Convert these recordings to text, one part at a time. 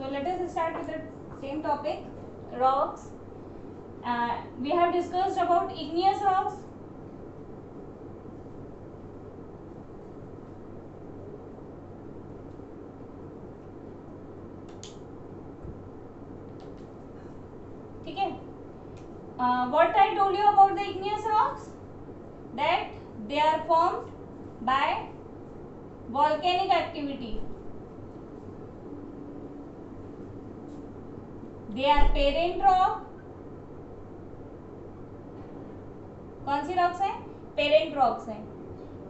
So let us start with the same topic, rocks. We have discussed about igneous rocks. ठीक है. What I told you about the igneous rocks, that they are formed by volcanic activity. They are parent rock. कौन सी rocks हैं? Parent rocks हैं.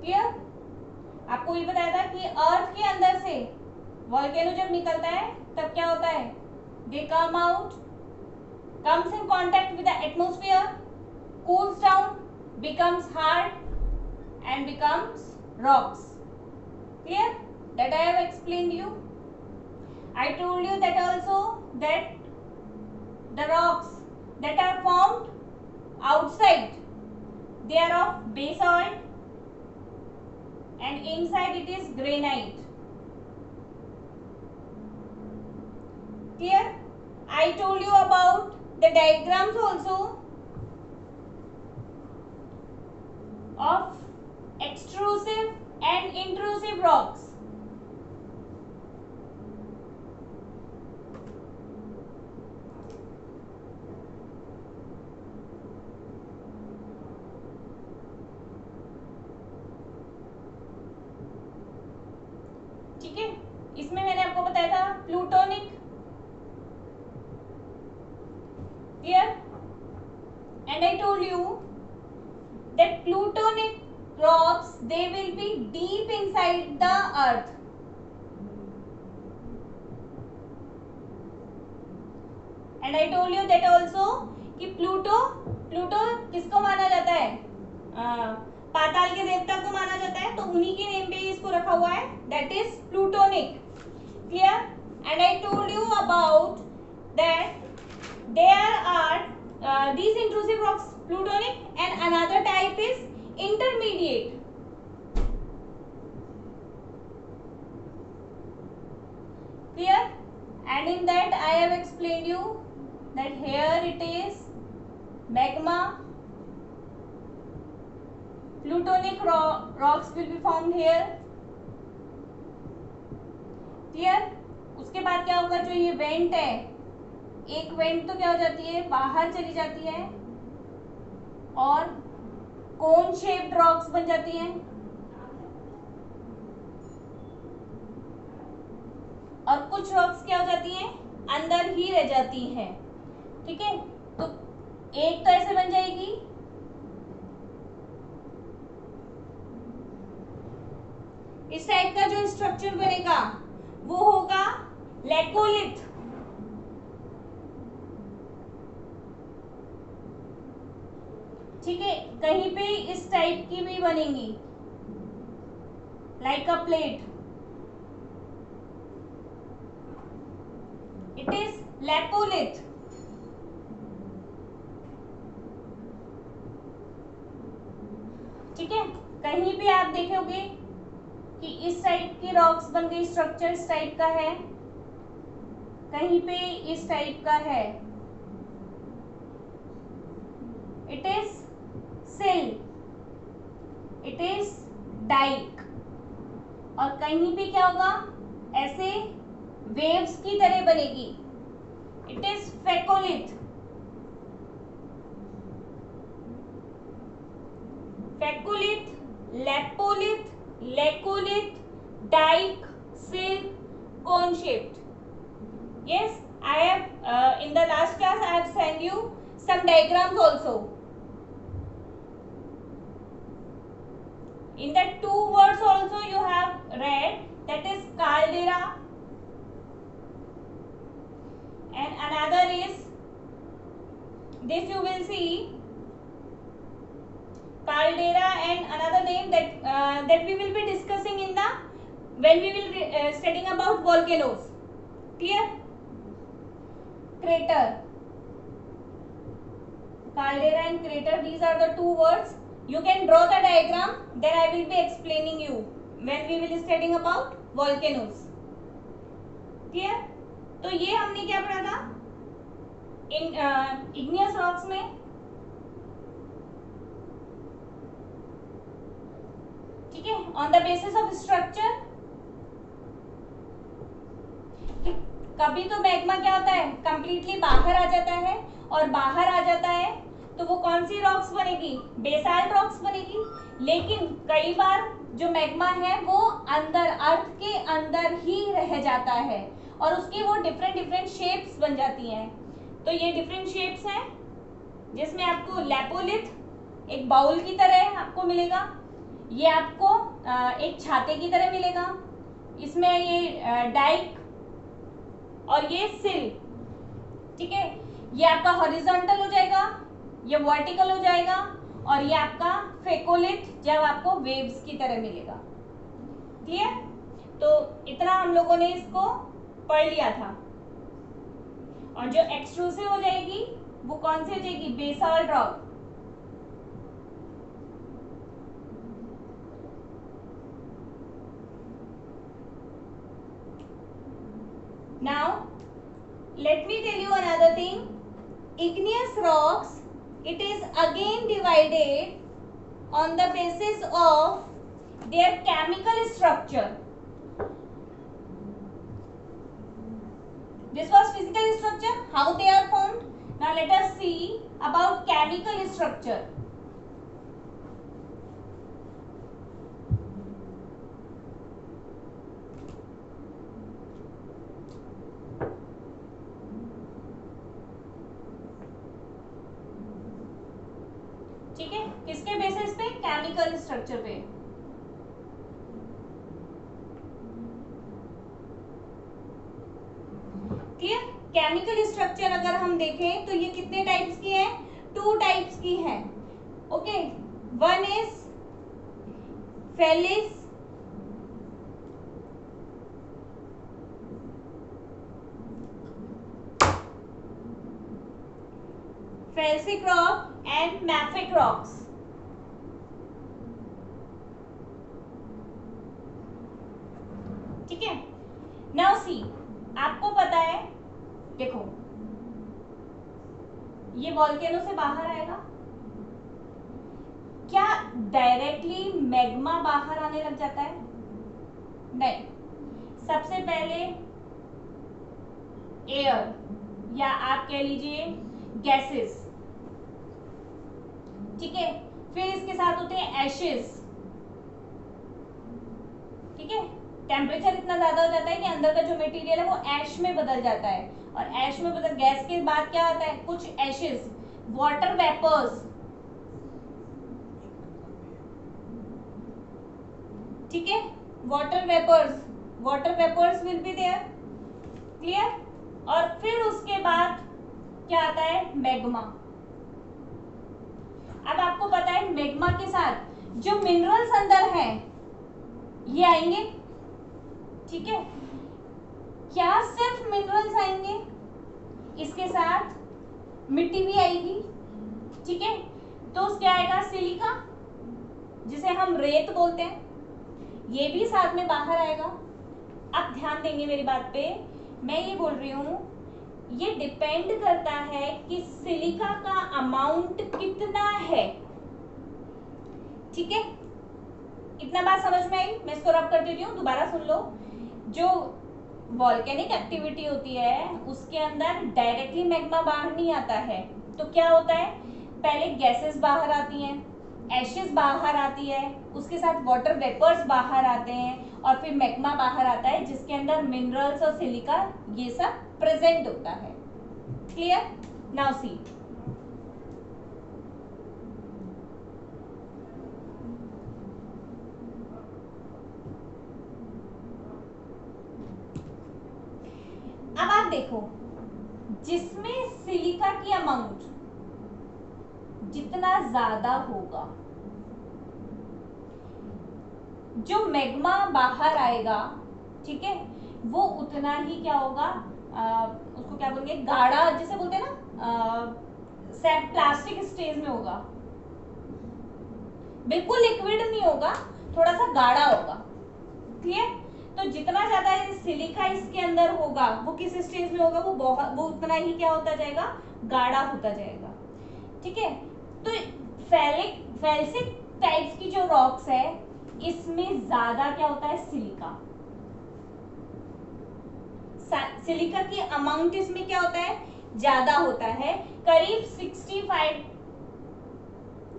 Clear? आपको ये बताया था कि अर्थ के अंदर से वॉल्केनो जब निकलता है तब क्या होता है? They come out, comes in contact with the atmosphere, cools down, becomes hard and becomes rocks. Clear? That I have explained you. I told you that also, that the rocks that are formed outside, they are of basalt and inside it is granite. Clear? I told you about the diagrams also of extrusive and intrusive rocks. ठीक है, इसमें मैंने आपको बताया था plutonic. Clear? And I told you that plutonic rocks, they will be deep inside the earth. And I told you that also कि Pluto किसको माना जाता है? पाताल के देवता को माना जाता है, तो उन्हीं के नेम पे इसको रखा हुआ है, that is plutonic. Clear? And I told you about that there are these intrusive rocks, plutonic, and another type is intermediate. Clear? And in that I have explained you that here it is magma, plutonic rocks will be formed here. Clear? उसके बाद क्या होगा? जो ये went है, एक went तो क्या हो जाती है? बाहर चली जाती है और कोन शेप्ड रॉक्स बन जाती हैं, और कुछ रॉक्स क्या हो जाती हैं? अंदर ही रह जाती हैं. ठीक है, तो एक तो ऐसे बन जाएगी, इस टाइप का जो स्ट्रक्चर बनेगा वो होगा लैकोलिथ. ठीक है, कहीं पे इस टाइप की भी बनेंगी, like a plate. It is laccolith. ठीक है, कहीं भी आप देखोगे कि इस टाइप की रॉक्स बन गई, स्ट्रक्चर इस टाइप का है, कहीं पे इस टाइप का है, इट इज सिल, इट इज डाइक. और कहीं भी क्या होगा? ऐसे वेव्स की तरह बनेगी, it is phacolith. Phacolith, lopolith, laccolith, dyke, sill, cone shaped. Yes, I have in the last class I have sent you some diagrams also. In that two words also you have read, that is caldera and another is, this you will see, caldera and another name that we will be discussing in the when we will studying about volcanoes. Clear? Crater, caldera and crater, these are the two words. You can draw the diagram, then I will be explaining you when we will studying about volcanoes. Clear? तो ये हमने क्या पढ़ा था igneous rocks में, ठीक है, on the basis of structure. कभी तो मैग्मा क्या होता है, कंप्लीटली बाहर आ जाता है, और बाहर आ जाता है तो वो कौन सी रॉक्स बनेगी, बेसाल्ट रॉक्स बनेगी। लेकिन कई बार जो मैग्मा है वो अंदर, अर्थ के अंदर ही रह जाता है, और उसकी वो डिफरेंट डिफरेंट शेप्स बन जाती हैं। तो ये डिफरेंट शेप्स हैं, जिसमें आपको लैपोलिथ एक बाउल की तरह आपको मिलेगा, ये आपको एक छाते की तरह मिलेगा, इसमें ये डाइक और ये सिल, ठीक है। ये आपका हॉरिजॉन्टल हो जाएगा, ये वर्टिकल हो जाएगा, और ये आपका फेकोलिथ जब आपको वेव्स की तरह मिलेगा। क्लियर? तो इतना हम लोगों ने इसको पढ़ लिया था। और जो एक्सट्रूसिव हो जाएगी वो कौन सी हो जाएगी, basalt rock. Now let me tell you another thing. Igneous rocks, it is again divided on the basis of their chemical structure. This was physical structure, how they are formed. Now let us see about chemical structure. ठीक है, किसके basis पे, chemical structure पे। Clear? Chemical structure अगर हम देखें तो ये कितने टाइप्स की है, 2 टाइप्स की है। Okay, one is felsic, felsic rock and mafic rocks. ठीक है, नाउ सी, आपको पता है, देखो ये वॉल्केनो से बाहर आएगा, क्या डायरेक्टली मैग्मा बाहर आने लग जाता है? नहीं, सबसे पहले एयर या आप कह लीजिए गैसेस, ठीक है, फिर इसके साथ होते हैं एशेस, ठीक है। टेम्परेचर इतना ज्यादा हो जाता है कि अंदर का जो मटेरियल है वो ऐश में बदल जाता है, और ऐश में बदल, गैस के बाद क्या आता है, कुछ एशेस, वाटर वेपर्स, ठीक है, water vapours will be there. Clear? और फिर उसके बाद क्या आता है, मैग्मा। अब आपको पता है मैग्मा के साथ जो मिनरल्स अंदर हैं ये आएंगे, ठीक है। क्या सिर्फ मिनरल्स आएंगे? इसके साथ मिट्टी भी आएगी, ठीक है। तो क्या आएगा, सिलिका, जिसे हम रेत बोलते हैं, ये भी साथ में बाहर आएगा। अब ध्यान देंगे मेरी बात पे, मैं ये बोल रही हूं, ये डिपेंड करता है कि सिलिका का अमाउंट कितना है, ठीक है। इतना बात समझ में आई? मैं इसको रब कर देती हूँ, दोबारा सुन लो। जो वॉल्केनिक एक्टिविटी होती है उसके अंदर डायरेक्टली मैग्मा बाहर नहीं आता है, तो क्या होता है, पहले गैसेस बाहर आती हैं, एशेस बाहर आती है, उसके साथ वाटर वेपर्स बाहर आते हैं, और फिर मैग्मा बाहर आता है जिसके अंदर मिनरल्स और सिलिका ये सब प्रेजेंट होता है। क्लियर? नाउ सी, अब आप देखो, जिसमें सिलिका की अमाउंट जितना ज्यादा होगा, जो मैग्मा बाहर आएगा, ठीक है, वो उतना ही क्या होगा, उसको क्या बोलेंगे, गाढ़ा, जिसे बोलते हैं ना, प्लास्टिक स्टेज में होगा, बिल्कुल लिक्विड नहीं होगा, थोड़ा सा गाढ़ा होगा। क्लियर? तो जितना ज्यादा सिलिका इसके अंदर होगा वो किस स्टेज में होगा, वो उतना ही क्या होता जाएगा, गाढ़ा होता जाएगा। ठीक है, तो फेल्सिक टाइप्स की जो रॉक्स है इसमें ज्यादा क्या होता है, सिलिका की अमाउंट इसमें क्या होता है, ज्यादा होता है। करीब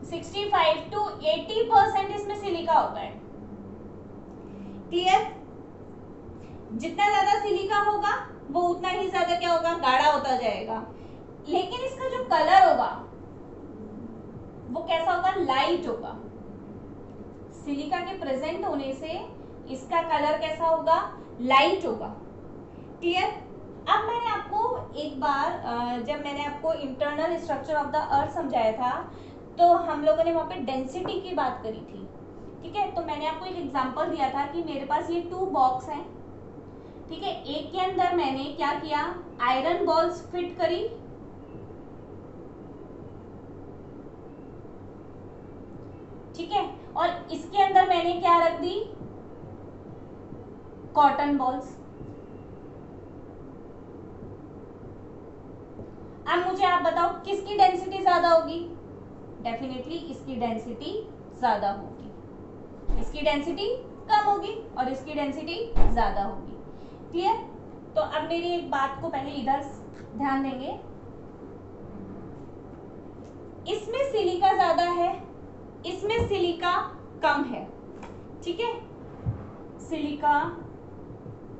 65 to 80% इसमें सिलिका होता है। क्लियर? जितना ज्यादा सिलिका होगा वो उतना ही ज्यादा क्या होगा, गाढ़ा होता जाएगा। लेकिन इसका जो कलर होगा वो कैसा होगा, लाइट होगा। सिलिका के प्रेजेंट होने से इसका कलर कैसा होगा, लाइट होगा। क्लियर? अब मैंने आपको एक बार जब मैंने आपको internal structure of the earth समझाया था तो हम लोगों ने वहां पे डेंसिटी की बात करी थी। ठीक है, तो मैंने आपको एक एग्जांपल दिया था कि मेरे पास ये 2 बॉक्स हैं। ठीक है, एक के अंदर मैंने क्या किया, आयरन बॉल्स फिट करी, ठीक है, और इसके अंदर मैंने क्या रख दी, कॉटन बॉल्स। अब मुझे आप बताओ किसकी डेंसिटी ज्यादा होगी, डेफिनेटली इसकी डेंसिटी ज्यादा होगी, इसकी डेंसिटी कम होगी और इसकी डेंसिटी ज्यादा होगी। क्लियर? तो अब मेरी एक बात को पहले इधर ध्यान देंगे, इसमें सिलिका ज्यादा है, इसमें सिलिका कम है। ठीक है, सिलिका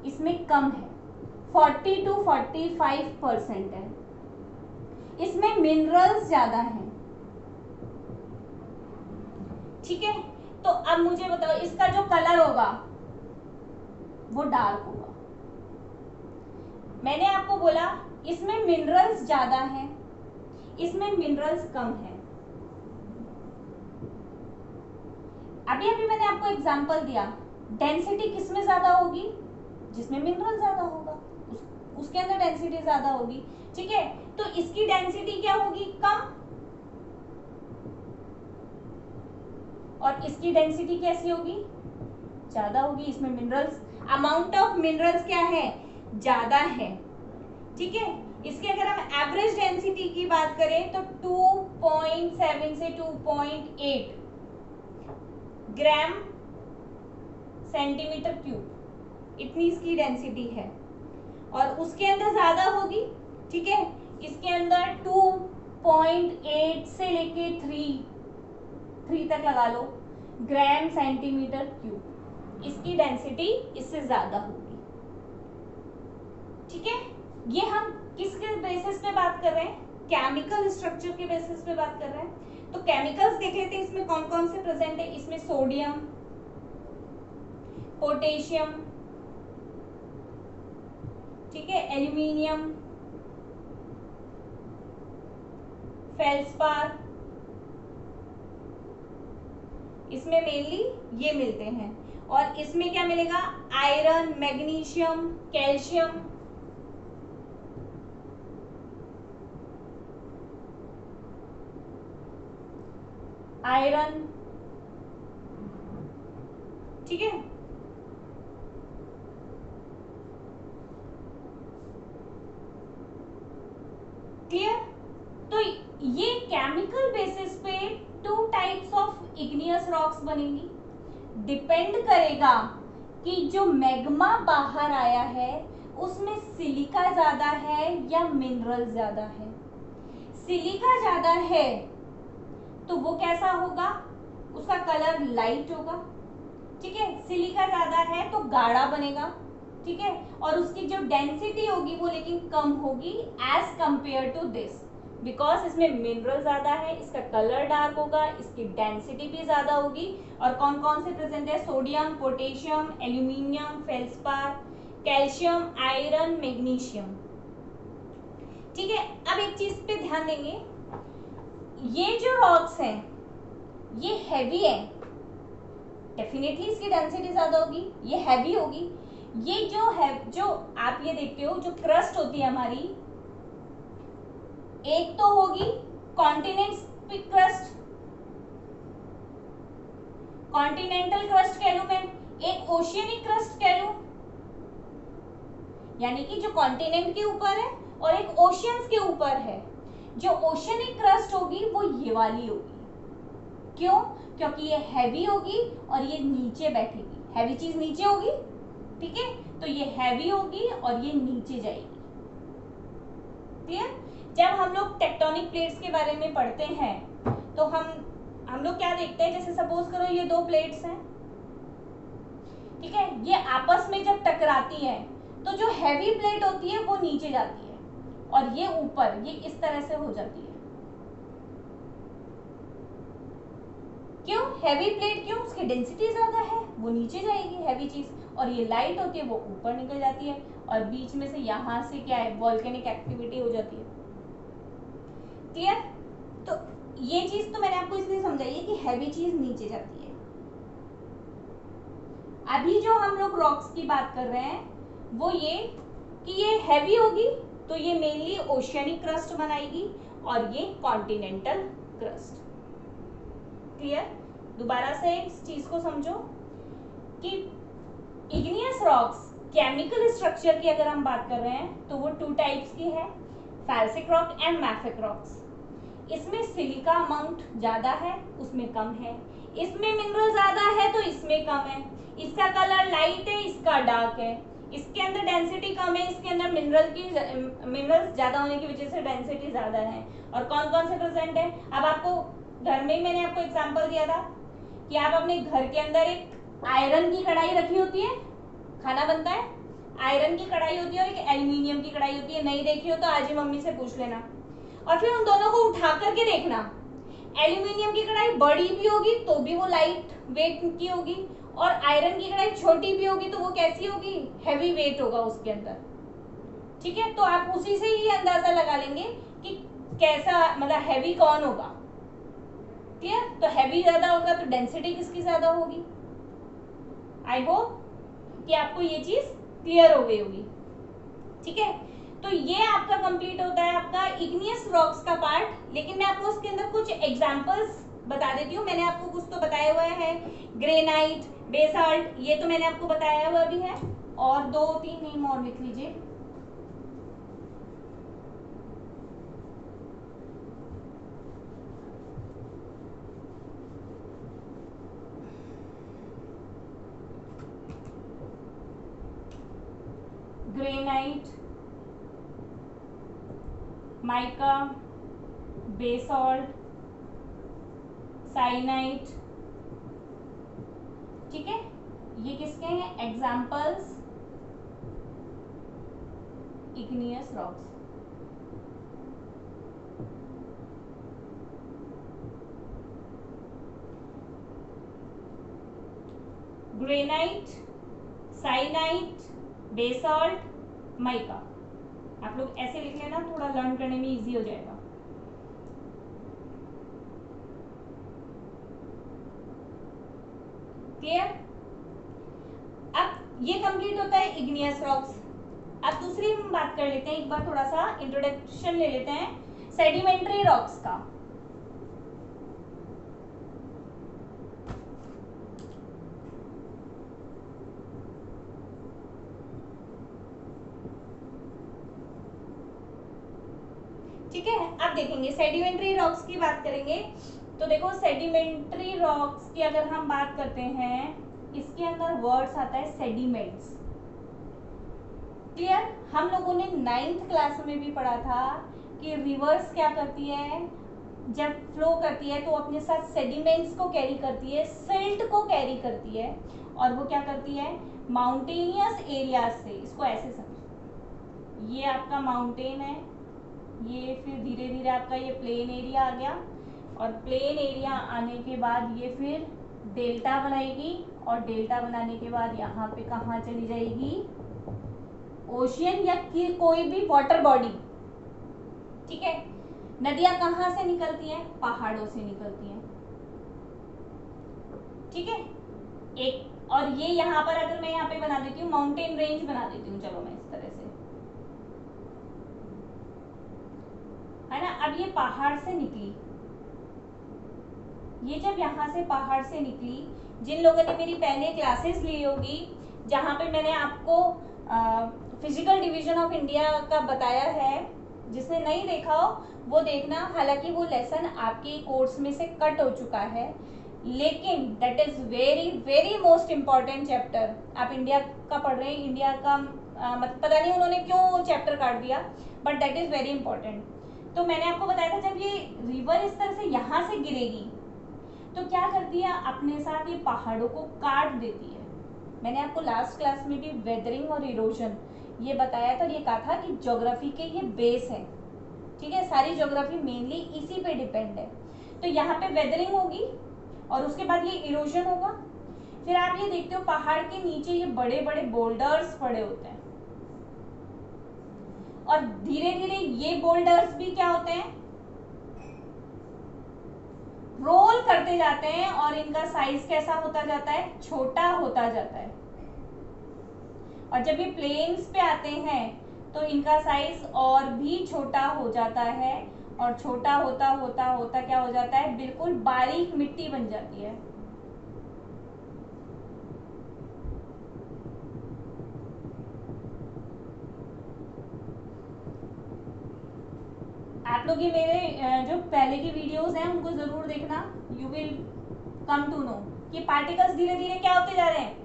इसमें कम है, 40 to 45% है। इसमें मिनरल्स ज्यादा हैं। ठीक है, तो अब मुझे बताओ इसका जो कलर होगा वो डार्क होगा। मैंने आपको बोला इसमें मिनरल्स ज्यादा हैं, इसमें मिनरल्स कम है। अभी अभी मैंने आपको एग्जांपल दिया, डेंसिटी किसमें ज्यादा होगी, जिसमें मिनरल ज्यादा होगा उसके अंदर डेंसिटी ज्यादा होगी। ठीक है, तो इसकी डेंसिटी क्या होगी, कम, और इसकी डेंसिटी कैसी होगी, ज्यादा होगी। इसमें मिनरल्स, अमाउंट ऑफ मिनरल्स क्या है, ज्यादा है। ठीक है, इसके अगर हम एवरेज डेंसिटी की बात करें तो 2.7 से 2.8 ग्राम सेंटीमीटर क्यूब, इतनी इसकी डेंसिटी है, और उसके अंदर ज्यादा होगी। ठीक है, इसके अंदर 2.8 से लेके 3 तक लगा लो ग्राम सेंटीमीटर क्यूब, इसकी डेंसिटी इससे ज्यादा होगी। ठीक है, ये हम किसके बेसिस पे बात कर रहे हैं, केमिकल स्ट्रक्चर के बेसिस पे बात कर रहे हैं। तो केमिकल्स देख लेते हैं, इसमें कौन कौन से प्रेजेंट है। इसमें सोडियम, पोटेशियम, ठीक है, एल्यूमिनियम, फेल्सपार, इसमें मेनली ये मिलते हैं। और इसमें क्या मिलेगा, आयरन, मैग्नीशियम, कैल्शियम, आयरन। ठीक है, क्लियर? तो ये केमिकल बेसिस पे 2 टाइप्स ऑफ इग्नियस रॉक्स बनेंगी। डिपेंड करेगा कि जो मैग्मा बाहर आया है उसमें सिलिका ज्यादा है या मिनरल ज्यादा है। सिलिका ज्यादा है तो वो कैसा होगा, उसका कलर लाइट होगा। ठीक है, सिलिका ज्यादा है तो गाढ़ा बनेगा। ठीक है, और उसकी जो डेंसिटी होगी वो लेकिन कम होगी as compare to this, because इसमें मिनरल ज्यादा है, इसका कलर डार्क होगा, इसकी डेंसिटी भी ज्यादा होगी। और कौन कौन से प्रेजेंट है, sodium, potassium, aluminium, feldspar, calcium, iron, magnesium. ठीक है, अब एक चीज पे ध्यान देंगे, ये जो रॉक्स हैं ये हैवी है, डेफिनेटली इसकी डेंसिटी ज्यादा होगी, ये हैवी होगी। ये जो है, जो आप ये देखते हो जो क्रस्ट होती है हमारी, एक तो होगी कॉन्टिनेंट क्रस्ट, कॉन्टिनेंटल क्रस्ट कह लूं मैं, एक ओशियनिक क्रस्ट कह लूं, यानी कि जो कॉन्टिनेंट के ऊपर है और एक ओशियंस के ऊपर है। जो ओशियनिक क्रस्ट होगी वो ये वाली होगी। क्यों? क्योंकि ये हैवी होगी और ये नीचे बैठेगी। हैवी चीज नीचे होगी, ठीक है, तो ये हैवी होगी और ये नीचे जाएगी। क्लियर? जब हम लोग टेक्टोनिक प्लेट्स के बारे में पढ़ते हैं तो हम लोग क्या देखते हैं, जैसे सपोज करो ये दो प्लेट्स हैं, ठीक है, ये आपस में जब टकराती हैं तो जो हैवी प्लेट होती है वो नीचे जाती है और ये ऊपर, ये इस तरह से हो जाती है। क्यों? हैवी प्लेट क्यों? उसकी डेंसिटी ज्यादा है, वो नीचे जाएगी हैवी चीज, और ये लाइट होती है वो ऊपर निकल जाती है और बीच में से यहां से क्या है, वॉल्केनिक एक्टिविटी हो जाती है। क्लियर? तो ये चीज तो मैंने आपको इसलिए समझाई है कि हैवी चीज नीचे जाती है। अभी जो हम लोग रॉक्स की बात कर रहे हैं वो ये कि ये हैवी होगी तो ये मेनली ओशियनिक क्रस्ट बनाएगी और ये कॉन्टिनेंटल क्रस्ट। क्लियर? दोबारा से इस चीज को समझो कि इग्नियस रॉक्स केमिकल स्ट्रक्चर की अगर हम बात कर रहे हैं तो वो 2 टाइप्स की है, felsic rock and mafic rocks. इसमें सिलिका अमाउंट ज्यादा है, उसमें कम है। इसमें मिनरल ज्यादा है तो इसमें कम है। इसका कलर लाइट है, इसका डार्क है। इसके अंदर डेंसिटी कम है, इसके अंदर मिनरल्स ज्यादा होने की वजह से डेंसिटी ज्यादा है। और कौन कौन से प्रेजेंट है? अब आपको घर में मैंने आपको एग्जांपल दिया था कि आप अपने घर के अंदर एक आयरन की कढ़ाई रखी होती है, खाना बनता है, आयरन की कढ़ाई होती है और एक एल्यूमिनियम की कढ़ाई होती है। नहीं देखी हो तो आज ही मम्मी से पूछ लेना और फिर उन दोनों को उठा करके देखना। एल्यूमिनियम की कढ़ाई बड़ी भी होगी तो भी वो लाइट वेट की होगी और आयरन की कढ़ाई छोटी भी होगी तो वो कैसी होगी, हैवी वेट होगा उसके अंदर। ठीक है, तो आप उसी से ही अंदाजा लगा लेंगे कि कैसा, मतलब हैवी कौन होगा। क्लियर? तो हैवी ज्यादा होगा तो डेंसिटी किसकी ज्यादा होगी। आई होप कि आपको ये चीज क्लियर हो गई होगी। ठीक है, तो ये आपका कंप्लीट होता है आपका इग्नियस रॉक्स का पार्ट। लेकिन मैं आपको उसके अंदर कुछ एग्जांपल्स बता देती हूँ। मैंने आपको कुछ तो बताया हुआ है, ग्रेनाइट, बेसाल्ट, ये तो मैंने आपको बताया हुआ भी है, और 2-3 नेम और लिख लीजिए। Granite, mica, basalt, syenite. ठीक है, ये किसके हैं examples, igneous rocks. Granite, syenite, basalt, mica. आप लोग ऐसे लिख लेना, थोड़ा लर्न करने में इजी हो जाएगा। क्लियर? अब ये कंप्लीट होता है इग्नियस रॉक्स। अब दूसरी हम बात कर लेते हैं, एक बार थोड़ा सा इंट्रोडक्शन ले लेते हैं सेडिमेंट्री रॉक्स का। ठीक है, अब देखेंगे सेडिमेंट्री रॉक्स की बात करेंगे तो देखो सेडिमेंट्री रॉक्स की अगर हम बात करते हैं, इसके अंदर वर्ड्स आता है सेडिमेंट्स। क्लियर? हम लोगों ने 9th क्लास में भी पढ़ा था कि रिवर्स क्या करती है, जब फ्लो करती है तो अपने साथ सेडिमेंट्स को कैरी करती है, सिल्ट को कैरी करती है, और वो क्या करती है माउंटेनियस एरिया से। इसको ऐसे समझो, ये आपका माउंटेन है, ये फिर धीरे धीरे आपका ये प्लेन एरिया आ गया, और प्लेन एरिया आने के बाद ये फिर डेल्टा बनाएगी, और डेल्टा बनाने के बाद यहाँ पे कहाँ चली जाएगी, ओशियन या कोई भी वाटर बॉडी। ठीक है, नदियां कहाँ से निकलती हैं, पहाड़ों से निकलती हैं। ठीक है, एक और ये यहाँ पर अगर मैं यहाँ पे बना देती हूँ माउंटेन रेंज बना देती हूँ, चलो मैं इस तरह से, है ना। अब ये पहाड़ से निकली, ये जब यहाँ से पहाड़ से निकली, जिन लोगों ने मेरी पहले क्लासेस ली होगी जहाँ पे मैंने आपको फिजिकल डिवीजन ऑफ इंडिया का बताया है, जिसने नहीं देखा हो वो देखना। हालांकि वो लेसन आपके कोर्स में से कट हो चुका है, लेकिन that is very very most important chapter. आप इंडिया का पढ़ रहे हैं, इंडिया का मतलब पता नहीं उन्होंने क्यों वो चैप्टर काट दिया, but that is very important. तो मैंने आपको बताया था जब ये रिवर इस तरह से यहाँ से गिरेगी तो क्या करती है, अपने साथ ये पहाड़ों को काट देती है। मैंने आपको लास्ट क्लास में भी वेदरिंग और इरोजन ये बताया था और ये कहा था कि ज्योग्राफी के ये बेस है, ठीक है। सारी ज्योग्राफी मेनली इसी पे डिपेंड है। तो यहाँ पे वेदरिंग होगी और उसके बाद ये इरोजन होगा। फिर आप ये देखते हो पहाड़ के नीचे ये बड़े बड़े बोल्डर्स पड़े होते हैं और धीरे धीरे ये बोल्डर्स भी क्या होते हैं, रोल करते जाते हैं और इनका साइज कैसा होता जाता है, छोटा होता जाता है। और जब ये प्लेन्स पे आते हैं तो इनका साइज और भी छोटा हो जाता है और छोटा होता होता होता क्या हो जाता है, बिल्कुल बारीक मिट्टी बन जाती है। आप लोग ये मेरे जो पहले की वीडियोस हैं उनको जरूर देखना, you will come to know कि पार्टिकल्स धीरे धीरे क्या होते जा रहे हैं,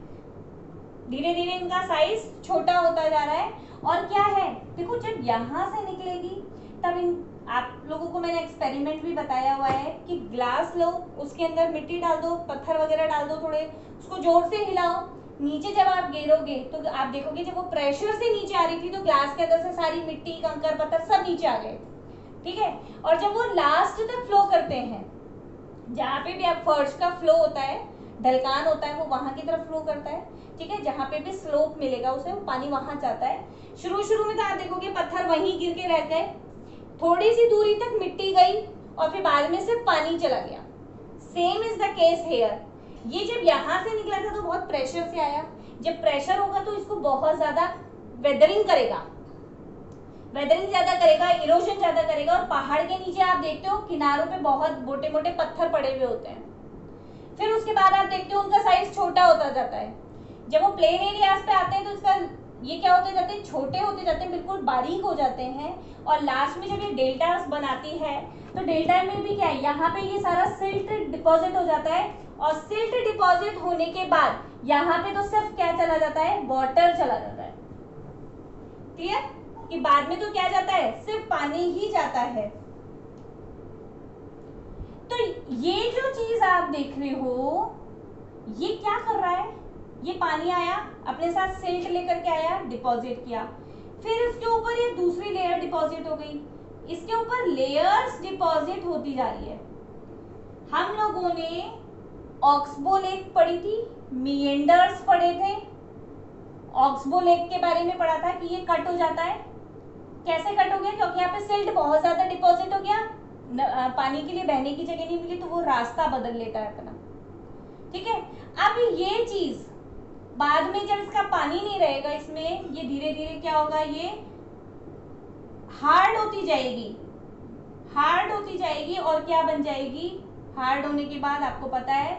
धीरे धीरे इनका साइज छोटा होता जा रहा है। और क्या है, देखो जब यहाँ से निकलेगी तब इन आप लोगों को मैंने एक्सपेरिमेंट भी बताया हुआ है कि ग्लास लो, उसके अंदर मिट्टी डाल दो, पत्थर वगैरह डाल दो, थोड़े उसको जोर से हिलाओ, नीचे जब आप गिरोगे तो आप देखोगे जब वो प्रेशर से नीचे आ रही थी तो ग्लास के अंदर से सारी मिट्टी, कंकर, पत्थर सब नीचे आ गए, ठीक है। और जब वो लास्ट तक फ्लो करते हैं, जहाँ पे भी आप फर्श का फ्लो होता है, ढलकान होता है, वो वहां की तरफ फ्लो करता है, ठीक है। जहाँ पे भी स्लोप मिलेगा उसे वो पानी वहां जाता है। शुरू में तो आप देखोगे पत्थर वहीं गिर के रह गए, थोड़ी सी दूरी तक मिट्टी गई और फिर बाद में सिर्फ पानी चला गया। Same is the case hair. ये जब यहाँ से निकला था तो बहुत प्रेशर से आया, जब प्रेशर होगा तो इसको बहुत ज्यादा वेदरिंग करेगा, वेदरिंग ज्यादा करेगा, इरोजन ज्यादा करेगा। और पहाड़ के नीचे आप देखते हो किनारों पे बहुत मोटे मोटे पत्थर पड़े हुए होते हैं। फिर उसके बाद आप देखते हो उनका साइज छोटा होता जाता है। जब वो प्लेन एरियाज पे आते हैं तो इसका ये क्या होते जाते हैं, छोटे होते जाते हैं, बिल्कुल बारीक हो जाते हैं। और लास्ट में जब ये डेल्टास बनाती है तो डेल्टा में भी क्या है, यहाँ पे ये सारा सिल्ट डिपॉजिट हो जाता है और सिल्ट डिपॉजिट होने के बाद यहाँ पे तो सिर्फ क्या चला जाता है, वाटर चला जाता है। क्लियर कि बाद में तो क्या जाता है, सिर्फ पानी ही जाता है। तो ये जो चीज आप देख रहे हो ये क्या कर रहा है, ये पानी आया अपने साथ सिल्ट लेकर के आया, डिपॉजिट किया, फिर इसके ऊपर ये दूसरी लेयर डिपॉजिट हो गई, इसके ऊपर लेयर्स डिपॉजिट होती जा रही है। हम लोगों ने ऑक्सबो लेक पढ़ी थी, मिएंडर्स पढ़े थे। ऑक्सबो लेक के बारे में पढ़ा था कि ये कट हो जाता है। कैसे कट हो गया, क्योंकि यहाँ पे सिल्ट बहुत ज्यादा डिपॉजिट हो गया, पानी के लिए बहने की जगह नहीं मिली तो वो रास्ता बदल लेता है अपना, ठीक है। अब ये चीज बाद में जब इसका पानी नहीं रहेगा इसमें, ये धीरे धीरे क्या होगा, ये हार्ड होती जाएगी, हार्ड होती जाएगी और क्या बन जाएगी, हार्ड होने के बाद आपको पता है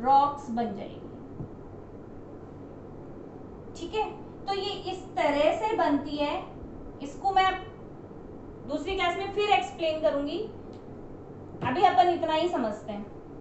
रॉक्स बन जाएगी, ठीक है। तो ये इस तरह से बनती है। इसको मैं दूसरी क्लास में फिर एक्सप्लेन करूंगी, अभी अपन इतना ही समझते हैं।